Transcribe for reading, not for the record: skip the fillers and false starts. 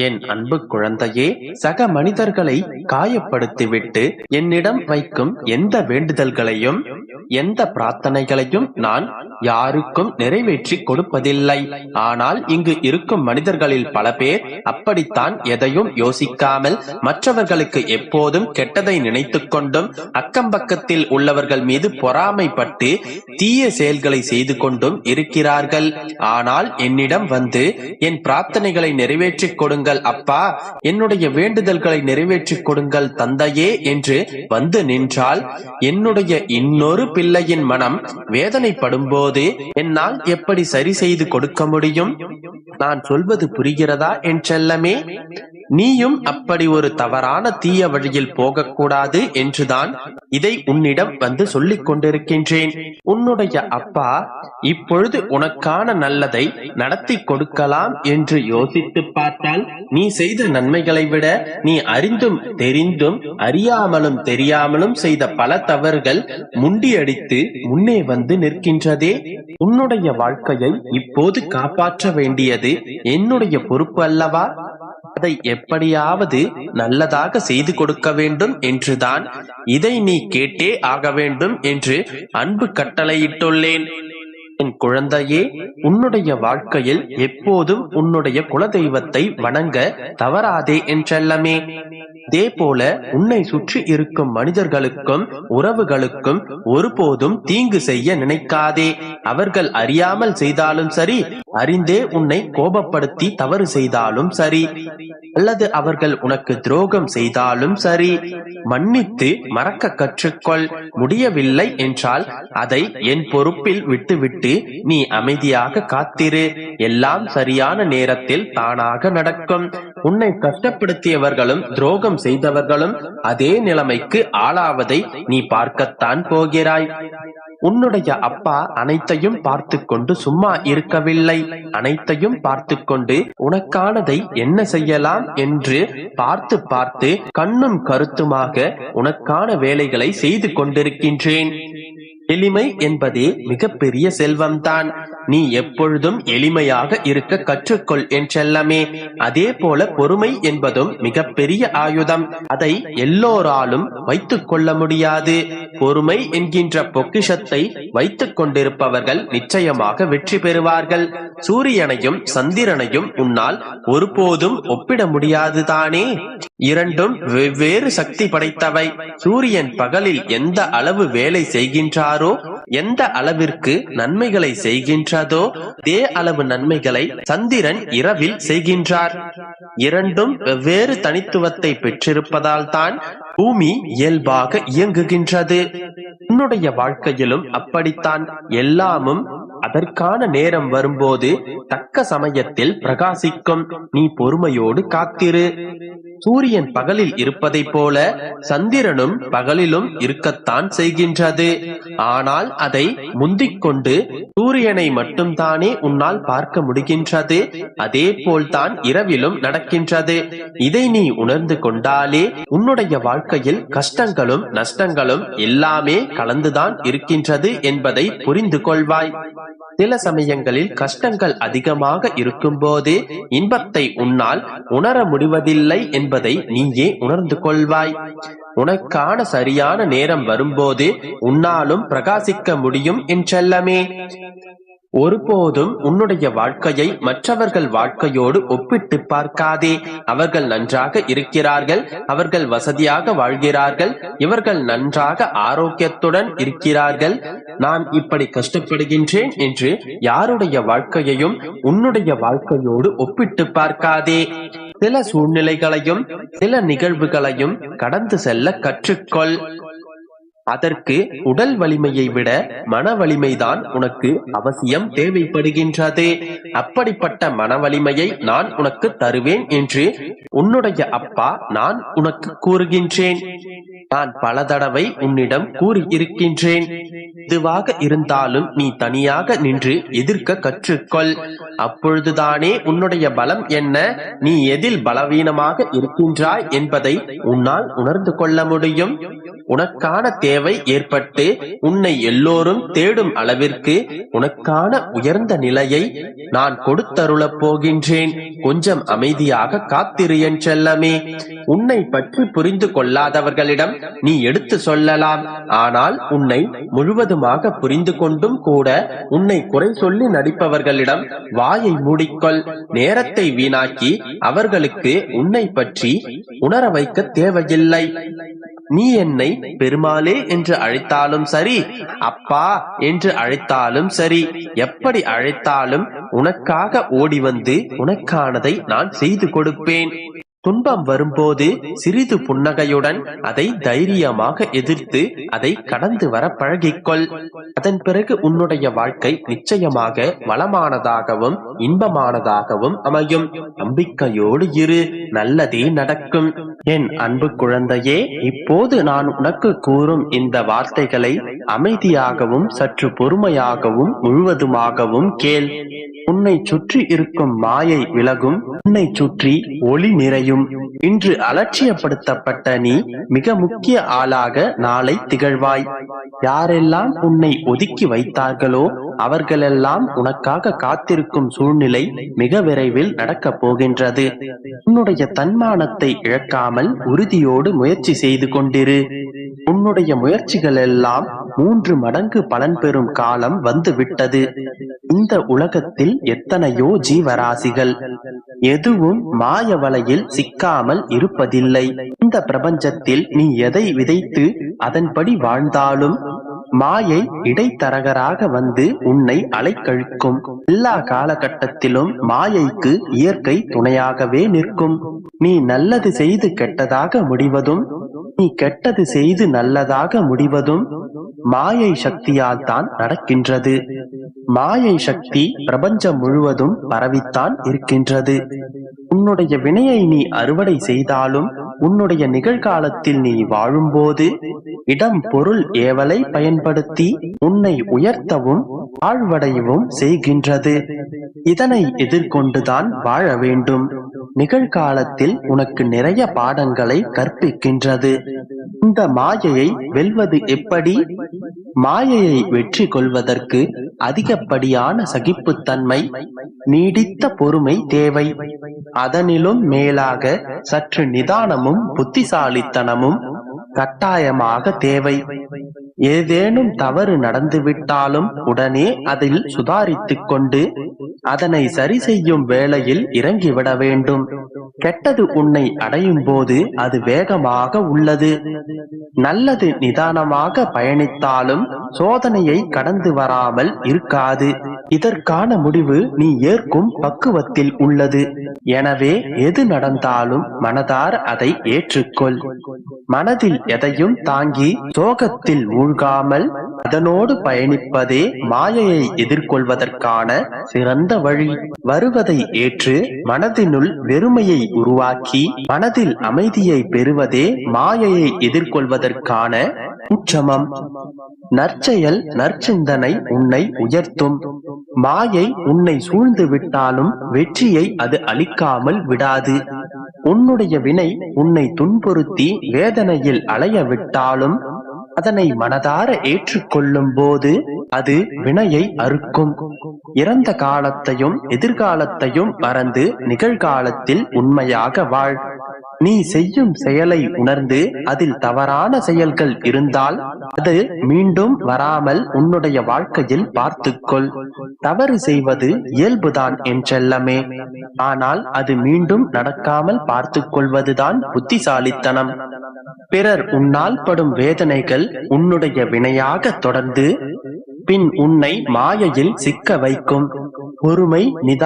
என் அன்பு குழந்தையே, சக மனிதர்களை காயப்படுத்திவிட்டு என்னிடம் வைக்கும் எந்த வேண்டுதல்களையும் எந்த பிரார்த்தனைகளையும் நான் யாருக்கும் நிறைவேற்றி கொடுப்பதில்லை. ஆனால் இங்கு இருக்கும் மனிதர்களில் பல பேர் அப்படித்தான். எதையும் யோசிக்காமல் மற்றவர்களுக்கு எப்போதும் கெட்டதை நினைத்துக் கொண்டும் அக்கம்பக்கத்தில் உள்ளவர்கள் மீது பொறாமைப்பட்டு தீய செயல்களை செய்து கொண்டும் இருக்கிறார்கள். ஆனால் என்னிடம் வந்து என் பிரார்த்தனைகளை நிறைவேற்றிக் கொடுங்கள் அப்பா, என்னுடைய வேண்டுதல்களை நிறைவேற்றிக் கொடுங்கள் தந்தையே என்று வந்து நின்றால் என்னுடைய இன்னொரு பிள்ளையின் மனம் வேதனைப்படும் போது என்னால் எப்படி சரி செய்து கொடுக்க முடியும்? நான் சொல்வது புரிகிறதா என் செல்லமே? நீயும் அப்படி ஒரு தவறான தீய வழியில் போகக்கூடாது என்றுதான் இதை உன்னிடம் வந்து சொல்லிக் கொண்டிருக்கின்றேன். உன்னுடைய அப்பா இப்பொழுது உனக்கான நல்லதை நடத்தி கொடுக்கலாம் என்று யோசித்து பார்த்தால் நீ செய்த நன்மைகளை விட நீ அறிந்தும் தெரிந்தும் அறியாமலும் தெரியாமலும் செய்த பல தவறுகள் முண்டியடித்து முன்னே வந்து நிற்கின்றதே. உன்னுடைய வாழ்க்கையை இப்போது காப்பாற்ற வேண்டியது என்னுடைய பொறுப்பு அல்லவா? அதை எப்படியாவது நல்லதாக செய்து கொடுக்க வேண்டும் என்றுதான் இதை நீ கேட்டே ஆக வேண்டும் என்று அன்பு கட்டளையிட்டுள்ளேன். என் குழந்தையே, உன்னுடைய வாழ்க்கையில் எப்போதும் உன்னுடைய குலதெய்வத்தை வணங்க தவறாதே என் செல்லமே. இதே போல உன்னை சுற்றி இருக்கும் மனிதர்களுக்கும் உறவுகளுக்கும் ஒருபோதும் தீங்கு செய்ய நினைக்காதே. அவர்கள் அறியாமல் செய்தாலும் சரி, அறிந்தே உன்னை கோபப்படுத்தி தவறு செய்தாலும் சரி, அல்லது அவர்கள் உனக்கு துரோகம் செய்தாலும் சரி, மன்னித்து மறக்க கற்றுக்கொள். முடியவில்லை என்றால் அதை என் பொறுப்பில் விட்டுவிட்டு நீ அமைதியாக காத்திரு. எல்லாம் சரியான நேரத்தில் தானாக நடக்கும். உன்னை கஷ்டப்படுத்தியவர்களும் துரோகம் செய்தவர்களும் அதே நிலைமைக்கு ஆளாவதை நீ பார்க்கத்தான் போகிறாய். உன்னுடைய அப்பா அனைத்தையும் பார்த்து கொண்டு சும்மா இருக்கவில்லை. அனைத்தையும் பார்த்து கொண்டு உனக்கானதை என்ன செய்யலாம் என்று பார்த்து பார்த்து கண்ணும் கருத்துமாக உனக்கான வேலைகளை செய்து கொண்டிருக்கின்றேன். எளிமை என்பதே மிகப்பெரிய செல்வம்தான். நீ எப்பொழுதும் எளிமையாக இருக்க கற்றுக்கொள் என் செல்லமே. அதே போல பொறுமை என்பதும் மிகப்பெரிய ஆயுதம். அதை எல்லோராலும் வைத்துக் கொள்ள முடியாது. பொறுமை என்கின்ற பொக்கிஷத்தை வைத்துக் கொண்டிருப்பவர்கள் நிச்சயமாக வெற்றி பெறுவார்கள். சூரியனையும் சந்திரனையும் உன்னால் ஒருபோதும் ஒப்பிட முடியாதுதானே. இரண்டும் வெவ்வேறு சக்தி படைத்தவை. சூரியன் பகலில் எந்த அளவு வேலை செய்கின்றாரோ, எந்த அளவிற்கு நன்மைகளை செய்கின்றதோ, அதே அளவு நன்மைகளை சந்திரன் இரவில் செய்கின்றார். இரண்டும் வெவ்வேறு தனித்துவத்தை பெற்றிருப்பதால் தான் பூமி இயல்பாக இயங்குகின்றது. உன்னுடைய வாழ்க்கையிலும் அப்படித்தான். எல்லாமும் அதற்கான நேரம் வரும்போது தக்க சமயத்தில் பிரகாசிக்கும். நீ பொறுமையோடு காத்திரு. சூரியன் பகலில் இருப்பதை போல சந்திரனும் பகலிலும் இருக்கத்தான் செய்கின்றது. ஆனால் அதை முந்திக் கொண்டு சூரியனை மட்டும் தானே உன்னால் பார்க்க முடிகின்றது. அதே போல்தான் இரவிலும் நடக்கின்றது. இதை நீ உணர்ந்து கொண்டாலே உன்னுடைய வாழ்க்கையில் கஷ்டங்களும் நஷ்டங்களும் எல்லாமே கலந்துதான் இருக்கின்றது என்பதை புரிந்து கொள்வாய். சில சமயங்களில் கஷ்டங்கள் அதிகமாக இருக்கும் போது இன்பத்தை உன்னால் உணர முடிவதில்லை என்பதை நீயே உணர்ந்து கொள்வாய். உனக்கான சரியான நேரம் வரும்போது உன்னாலும் பிரகாசிக்க முடியும் என் செல்லமே. ஒருபோதும் உன்னுடைய வாழ்க்கையை மற்றவர்கள் வாழ்க்கையோடு ஒப்பிட்டு பார்க்காதே. அவர்கள் நன்றாக இருக்கிறார்கள், அவர்கள் வசதியாக வாழ்கிறார்கள், இவர்கள் நன்றாக ஆரோக்கியத்துடன் இருக்கிறார்கள், நான் இப்படி கஷ்டப்படுகின்றேன் என்று யாருடைய வாழ்க்கையையும் உன்னுடைய வாழ்க்கையோடு ஒப்பிட்டு பார்க்காதே. சில சூழ்நிலைகளையும் சில நிகழ்வுகளையும் கடந்து செல்ல கற்றுக்கொள். அதற்கு உடல் வலிமையை விட மன வலிமைதான் உனக்கு அவசியம் தேவைப்படுகின்றது. அப்படிப்பட்ட மன வலிமையை நான் உனக்கு தருவேன் என்று உன்னுடைய அப்பா நான் உனக்கு கூறுகின்றேன். நான் பல தடவை உன்னிடம் கூறி இருக்கின்றேன். இதுவாக இருந்தாலும் நீ தனியாக நின்று எதிர்க்க கற்றுக்கொள். அப்பொழுதுதானே உன்னுடைய பலம் என்ன, நீ எதில் பலவீனமாக இருக்கின்றாய் என்பதை உன்னால் உணர்ந்து கொள்ள முடியும். உனக்கான தேவை ஏற்பட்டு உன்னை எல்லோரும் தேடும் அளவிற்கு உனக்கான உயர்ந்த நிலையை நான் கொடுத்தருளப் போகின்றேன். கொஞ்சம் அமைதியாக காத்திரு என் செல்லமே. உன்னை பற்றி புரிந்து கொள்ளாதவர்களிடம் நீ எடுத்து சொல்லலாம். ஆனால் உன்னை முழுவதுமாக புரிந்து கொண்டும் கூட உன்னை குறை சொல்லி நடிப்பவர்களிடம் வாயை மூடிக்கொள். நேரத்தை வீணாக்கி அவர்களுக்கு உன்னை பற்றி உணர வைக்க தேவையில்லை. நீ என்னை பெருமாளே என்று அழைத்தாலும் சரி, அப்பா என்று அழைத்தாலும் சரி, எப்படி அழைத்தாலும் உனக்காக ஓடி வந்து உனக்கானதை நான் செய்து கொடுப்பேன். துன்பம் வரும்போது சிறிது புன்னகையுடன் அதை தைரியமாக எதிர்த்து அதை கடந்து வர பழகிக்கொள். அதன் பிறகு உன்னுடைய வாழ்க்கை நிச்சயமாக வளமானதாகவும் இன்பமானதாகவும் அமையும். நம்பிக்கையோடு இரு, நல்லதே நடக்கும். என் அன்பு குழந்தையே, இப்போது நான் உனக்கு கூறும் இந்த வார்த்தைகளை அமைதியாகவும் சற்று பொறுமையாகவும் முழுவதுமாகவும் கேள். உன்னை சுற்றி இருக்கும் மாயை விலகும், உன்னை சுற்றி ஒளி நிறையும். இன்று அலட்சியப்படுத்தப்பட்ட நீ மிக முக்கிய ஆளாக நாளை திகழ்வாய். யாரெல்லாம் உன்னை ஒதுக்கி வைத்தார்களோ அவர்களெல்லாம் உனக்காக காத்திருக்கும் சூழ்நிலை மிக விரைவில் நடக்கப் போகின்றது. உன்னுடைய தன்மானத்தை இழக்காமல் உறுதியோடு முயற்சி செய்து கொண்டிரு. உன்னுடைய முயற்சிகள் எல்லாம் 3 மடங்கு பலன் பெறும் காலம் வந்து விட்டது. இந்த உலகத்தில் எத்தனையோ ஜீவராசிகள், எதுவும் மாய வலையில் சிக்காமல் இருப்பதில்லை. இந்த பிரபஞ்சத்தில் நீ எதை விதைத்து அதன்படி வாழ்ந்தாலும் மாயை இடைத்தரகராக வந்து உன்னை அலைக்கழிக்கும். எல்லா காலகட்டத்திலும் மாயைக்கு இயற்கை துணையாகவே நிற்கும். நீ நல்லது செய்து கெட்டதாக முடிவதும், நீ கெட்டது செய்து நல்லதாக முடிவதும் மாயை சக்தியால் தான் நடக்கின்றது. மாயை சக்தி பிரபஞ்சம் முழுவதும் பரவித்தான் இருக்கின்றது. உன்னுடைய வினையை நீ அறுவடை செய்தாலும் உன்னுடைய நிகழ்காலத்தில் நீ வாழும்போது இடம் பொருள் ஏவலை பயன்படுத்தி உன்னை உயர்த்தவும் வாழ்வடையவும் செய்கின்றது. இதனை எதிர்கொண்டுதான் வாழ வேண்டும். நிகழ்காலத்தில் உனக்கு நிறைய பாடங்களை கற்பிக்கின்றது. இந்த மாயையை வெல்வது எப்படி? மாயையை வெற்றி கொள்வதற்கு அதிகப்படியான சகிப்புத்தன்மை, நீடித்த பொறுமை தேவை. அதனிலும் மேலாக சற்று நிதானமும் புத்திசாலித்தனமும் கட்டாயமாக தேவை. ஏதேனும் தவறு நடந்துவிட்டாலும் உடனே அதில் சுதாரித்துக் கொண்டு அதனை சரி செய்யும் வேளையில் இறங்கிவிட வேண்டும். கெட்டது உன்னை அடையும் போது அது வேகமாக உள்ளது. நல்லது நிதானமாக பயணித்தாலும் சோதனையை கடந்து வராமல் இருக்காது. இதற்கான முடிவு நீ ஏற்கும் பக்குவத்தில் உள்ளது. எனவே எது நடந்தாலும் மனதார அதை ஏற்றுக்கொள். மனதில் எதையும் தாங்கி சோகத்தில் மூழ்காமல் அதனோடு பயணிப்பதே மாயையை எதிர்கொள்வதற்கான சிறந்த வழி. வருவதை ஏற்று மனதினுள் வெறுமையை உருவாக்கி மனதில் அமைதியை பெறுவதே மாயையை எதிர்கொள்வதற்கான உச்சமம். நற்செயல் நற்சிந்தனை உன்னை உயர்த்தும். மாயை உன்னை சூழ்ந்து விட்டாலும் வெற்றியை அது அளிக்காமல் விடாது. உன்னுடைய வினை உன்னை துன்புறுத்தி வேதனையில் அலைய விட்டாலும் அதனை மனதார ஏற்றுக்கொள்ளும் போது அது வினையை அறுக்கும். இறந்த காலத்தையும் எதிர்காலத்தையும் மறந்து நிகழ்காலத்தில் உண்மையாக வாழ். நீ செய்யும் செயலை உணர்ந்து அதில் தவறான செயல்கள் இருந்தால் அது மீண்டும் வராமல் உன்னுடைய வாழ்க்கையில் பார்த்துக்கொள். தவறு செய்வது இயல்புதான் என் செல்லமே. ஆனால் அது மீண்டும் நடக்காமல் பார்த்துக் கொள்வதுதான் புத்திசாலித்தனம். பிறர் உன்னால் படும் வேதனைகள் உன்னுடைய வினையாக தொடர்ந்து பின் உன்னை மாயையில் சிக்க வைக்கும். பொறுமை, நிதானம்